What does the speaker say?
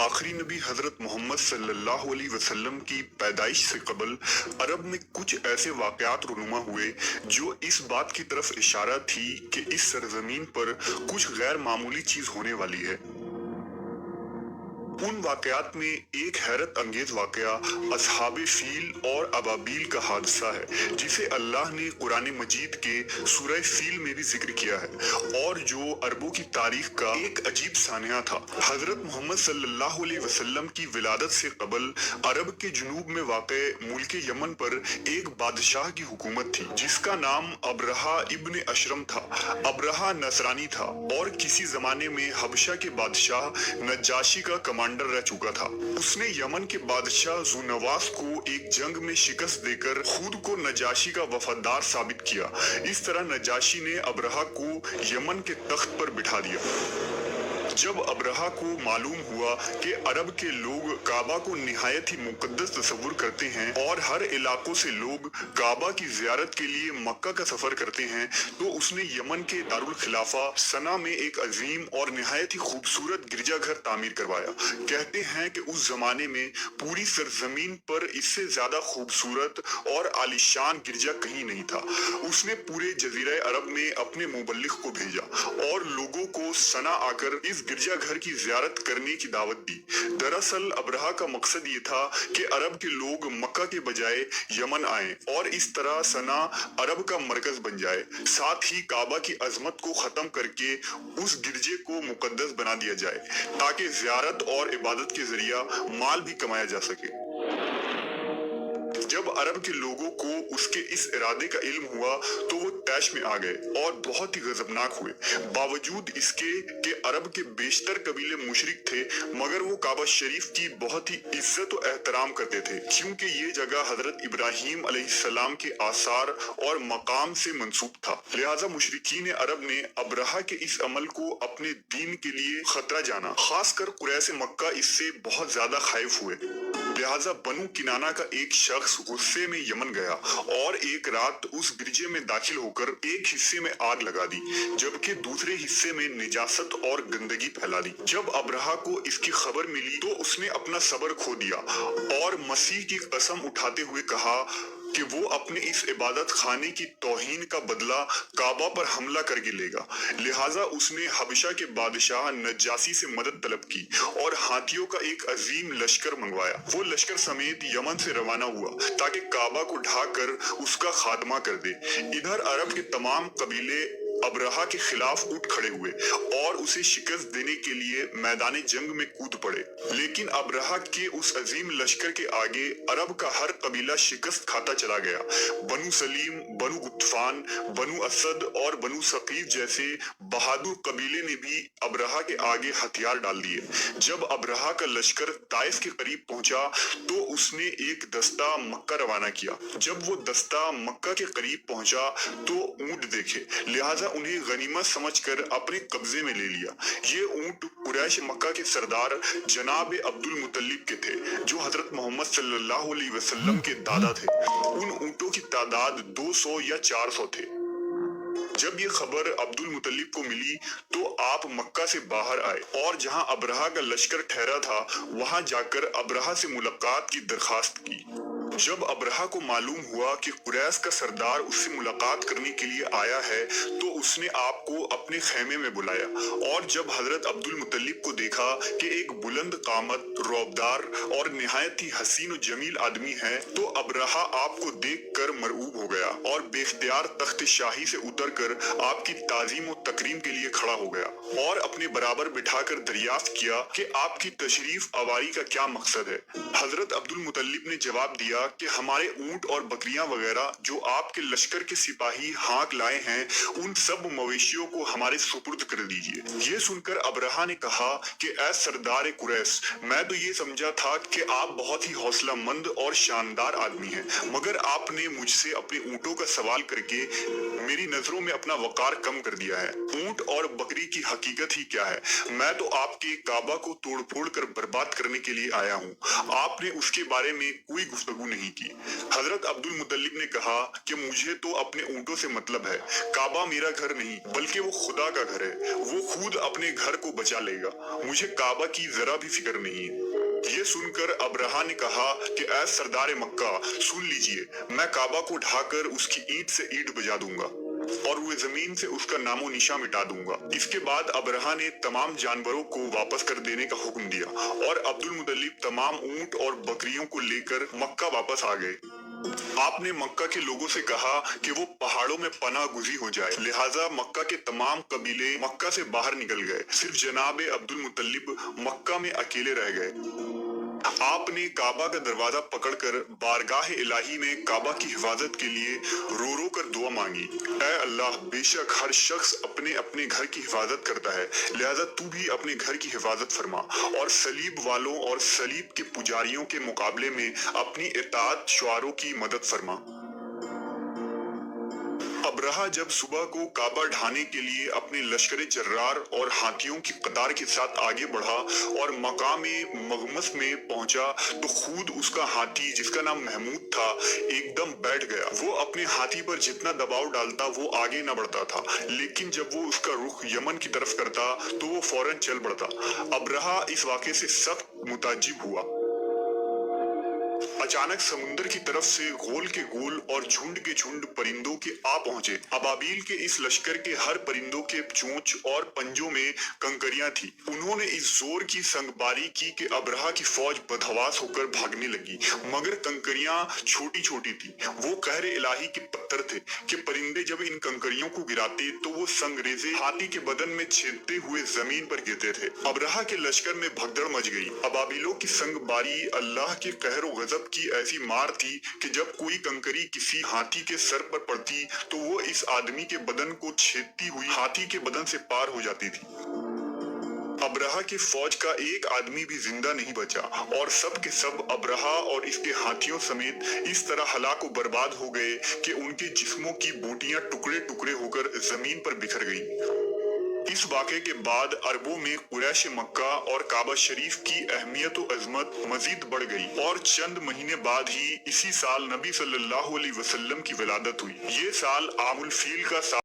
आखिरी नबी हजरत मोहम्मद सल्लल्लाहु अलैहि वसल्लम की पैदाइश से कबल अरब में कुछ ऐसे वाकयात रुनुमा हुए जो इस बात की तरफ इशारा थी कि इस सरजमीन पर कुछ गैर मामूली चीज होने वाली है। उन वाकयात में एक हैरत अंगेज वाकया असहाबे फील और अबाबील का हादसा है, जिसे अल्लाह ने कुरान मजीद के सूरह फील में भी जिक्र किया है और जो अरबों की तारीख का एक अजीब सानिया था। हजरत मोहम्मद सल्लल्लाहु अलैहि वसल्लम की विलादत से कबल अरब के जुनूब में वाक़े मुल्क यमन पर एक बादशाह की हुकूमत थी जिसका नाम अबरहा इब्न अशरम था। अबरहा नसरानी था और किसी जमाने में हबशा के बादशाह नजाशी का कमांडर रह चुका था। उसने यमन के बादशाह जुनवास को एक जंग में शिकस्त देकर खुद को नजाशी का वफादार साबित किया। इस तरह नजाशी ने अबरहा को यमन के तख्त पर बिठा दिया। जब अबरहा को मालूम हुआ कि अरब के लोग काबा को निहायत ही मुकद्दस तस्वुर करते हैं और हर इलाकों से लोग काबा की जियारत के लिए मक्का का सफर करते हैं, तो उसने यमन के दारुल खिलाफा सना में एक अजीम और निहायत ही खूबसूरत गिरजाघर तामीर करवाया। कहते हैं कि उस जमाने में पूरी सरजमीन पर इससे ज्यादा खूबसूरत और आलीशान गिरजा कहीं नहीं था। उसने पूरे जजीरा अरब में अपने मुबल्लिग को भेजा और लोगों को सना आकर इस गिरजाघर की जियारत करने की दावत दी। दरअसल अबरहा का मकसद ये था कि अरब के लोग मक्का के बजाय यमन आएं और इस तरह सना अरब का मरकज बन जाए। साथ ही काबा की अजमत को खत्म करके उस गिरजे को मुकद्दस बना दिया जाए ताकि जियारत और इबादत के जरिया माल भी कमाया जा सके। जब अरब के लोगों को उसके इस इरादे का इल्म हुआ तो वो तैश में आ गए और बहुत ही गजबनाक हुए। बावजूद इसके कि अरब के बेशतर कबीले मुशरिक थे, मगर वो काबा शरीफ की बहुत ही इज्जत और एहतराम करते थे, क्योंकि ये जगह हजरत इब्राहीम अलैहिस्सलाम के आसार और मकाम से मंसूब था। लिहाजा मुशरिकीन अरब ने अबरहा के इस अमल को अपने दीन के लिए खतरा जाना। खासकर कुरैश मक्का इससे बहुत ज्यादा खौफ हुए। लिहाजा बनु किनाना का एक शख्स गुस्से में यमन गया और एक रात उस गिरजे में दाखिल होकर एक हिस्से में आग लगा दी, जबकि दूसरे हिस्से में निजासत और गंदगी फैला दी। जब अबरहा को इसकी खबर मिली तो उसने अपना सब्र खो दिया और मसीह की कसम उठाते हुए कहा कि वो अपने इस इबादत खाने की तौहीन का बदला काबा पर हमला करके लेगा। लिहाजा उसने हबशा के बादशाह नजासी से मदद तलब की और हाथियों का एक अजीम लश्कर मंगवाया। वो लश्कर समेत यमन से रवाना हुआ ताकि काबा को ढाकर उसका खात्मा कर दे। इधर अरब के तमाम कबीले अबरहा के खिलाफ उठ खड़े हुए और उसे शिकस्त देने के लिए मैदान जंग में कूद पड़े। लेकिन अबरहा के उस अजीम लश्कर के आगे अरब का हर कबीला शिकस्त खाता चला गया। बनु सलीम, बनु गुत्फान, बनु असद और बनु सकीफ जैसे बहादुर कबीले ने भी अबरहा के आगे हथियार डाल दिए। जब अबरहा का लश्कर ताइफ के करीब पहुंचा तो उसने एक दस्ता मक्का रवाना किया। जब वो दस्ता मक्का के करीब पहुंचा तो ऊंट देखे, लिहाजा उन्हें गनीमत समझकर अपने कब्जे में ले लिया। ये ऊंट कुरैश मक्का के सरदार जनाब अब्दुल मुतल्लिब के थे, जो हजरत मोहम्मद सल्लल्लाहु अलैहि वसल्लम के दादा थे। उन ऊंटों की तादाद 200 या 400 थे। जब ये खबर अब्दुल मुतल्लिब को मिली तो आप मक्का से बाहर आए और जहां अबरहा का लश्कर ठहरा था वहां जाकर अबरहा से मुलाकात की दरखास्त की। जब अबरहा को मालूम हुआ कि कुरैश का सरदार उससे मुलाकात करने के लिए आया है तो उसने आपको अपने खेमे में बुलाया और जब हजरत अब्दुल मुतल्लिब को देखा कि एक बुलंद कामत, रौबदार और निहायत ही हसीन और जमील आदमी है, तो अबरहा आपको देखकर मरऊब हो गया और बेख्तियार तख्त शाही से उतरकर आपकी ताजीम और तकरीम के लिए खड़ा हो गया और अपने बराबर बिठाकर दरियाफ्त किया कि आपकी तशरीफ आवारी का क्या मकसद है। हजरत अब्दुल मुतल्लिब ने जवाब दिया कि हमारे ऊंट और बकरियां वगैरह जो आपके लश्कर के सिपाही हाक लाए हैं, उन सब मवेशियों को हमारे सुपुर्द कर दीजिए। ये सुनकर अबरहा ने कहा कि ऐ सरदार कुरैश, मैं तो ये समझा था कि आप बहुत ही हौसलामंद और शानदार आदमी हैं, मगर आपने मुझसे अपने ऊंटों का सवाल करके मेरी नजरों में अपना वकार कम कर दिया है। ऊंट और बकरी की हकीकत ही क्या है? मैं तो आपके काबा को तोड़ फोड़ कर बर्बाद करने के लिए आया हूँ। आपने उसके बारे में कोई गुफ्तगू नहीं की। हजरत अब्दुल मुतल्लिब ने कहा कि मुझे तो अपने ऊंटों से मतलब है, काबा मेरा घर नहीं बल्कि वो खुदा का घर है। वो खुद अपने घर को बचा लेगा। मुझे काबा की जरा भी फिक्र नहीं है। ये सुनकर अब्रहा ने कहा कि ऐ सरदार मक्का, सुन लीजिए, मैं काबा को ढाकर उसकी ईंट से ईंट बजा दूंगा और वो जमीन से उसका नामो निशा मिटा दूंगा। इसके बाद अब्रहा ने तमाम जानवरों को वापस कर देने का हुक्म दिया और अब्दुल मुत्तलिब तमाम ऊंट और बकरियों को लेकर मक्का वापस आ गए। आपने मक्का के लोगों से कहा कि वो पहाड़ों में पनाह गुजी हो जाए, लिहाजा मक्का के तमाम कबीले मक्का से बाहर निकल गए। सिर्फ जनाब अब्दुल मुत्तलिब मक्का में अकेले रह गए। आपने काबा का दरवाजा पकड़कर बारगाह इलाही में काबा की हिफाजत के लिए रो रो कर दुआ मांगी। ऐ अल्लाह, बेशक हर शख्स अपने अपने घर की हिफाजत करता है, लिहाजा तू भी अपने घर की हिफाजत फरमा और सलीब वालों और सलीब के पुजारियों के मुकाबले में अपनी इताअत शुआरों की मदद फरमा। अब्रहा जब सुबह को काबा ढाने के लिए अपने लश्कर जर्रार और हाथियों की कतार के साथ आगे बढ़ा और मकाम मगमस में पहुंचा तो खुद उसका हाथी, जिसका नाम महमूद था, एकदम बैठ गया। वो अपने हाथी पर जितना दबाव डालता वो आगे न बढ़ता था, लेकिन जब वो उसका रुख यमन की तरफ करता तो वो फौरन चल पड़ता। अब्रहा इस वाक़े से सख्त मुताज्जिब हुआ। अचानक समुंदर की तरफ से गोल के गोल और झुंड के झुंड परिंदों के आ पहुंचे। अबाबील के इस लश्कर के हर परिंदों के चोंच और पंजों में कंकरियां थी। उन्होंने इस जोर की संगबारी की कि अब्रहा की फौज बदहवास होकर भागने लगी, मगर कंकरियां छोटी छोटी थी। वो कहर इलाही के पत्थर थे कि परिंदे जब इन कंकरियों को गिराते तो वो संगरेजे हाथी के बदन में छेदते हुए जमीन पर गिरते थे। अब्रहा के लश्कर में भगदड़ मच गई। अबाबीलों की संगबारी अल्लाह के कहर और गजब की ऐसी मार थी कि जब कोई कंकरी किसी हाथी के सर पर पड़ती तो वो इस आदमी के बदन को छेदती हुई हाथी के बदन से पार हो जाती थी। अब्रहा की फौज का एक आदमी भी जिंदा नहीं बचा और सब के सब अब्रहा और इसके हाथियों समेत इस तरह हलाक और बर्बाद हो गए कि उनके जिस्मों की बूटियां टुकड़े टुकड़े होकर जमीन पर बिखर गईं। इस वाक़े के बाद अरबों में कुरैश मक्का और काबा शरीफ की अहमियत और अजमत मजीद बढ़ गई और चंद महीने बाद ही इसी साल नबी सल्लल्लाहु अलैहि वसल्लम की विलादत हुई। ये साल आमुल फील का साल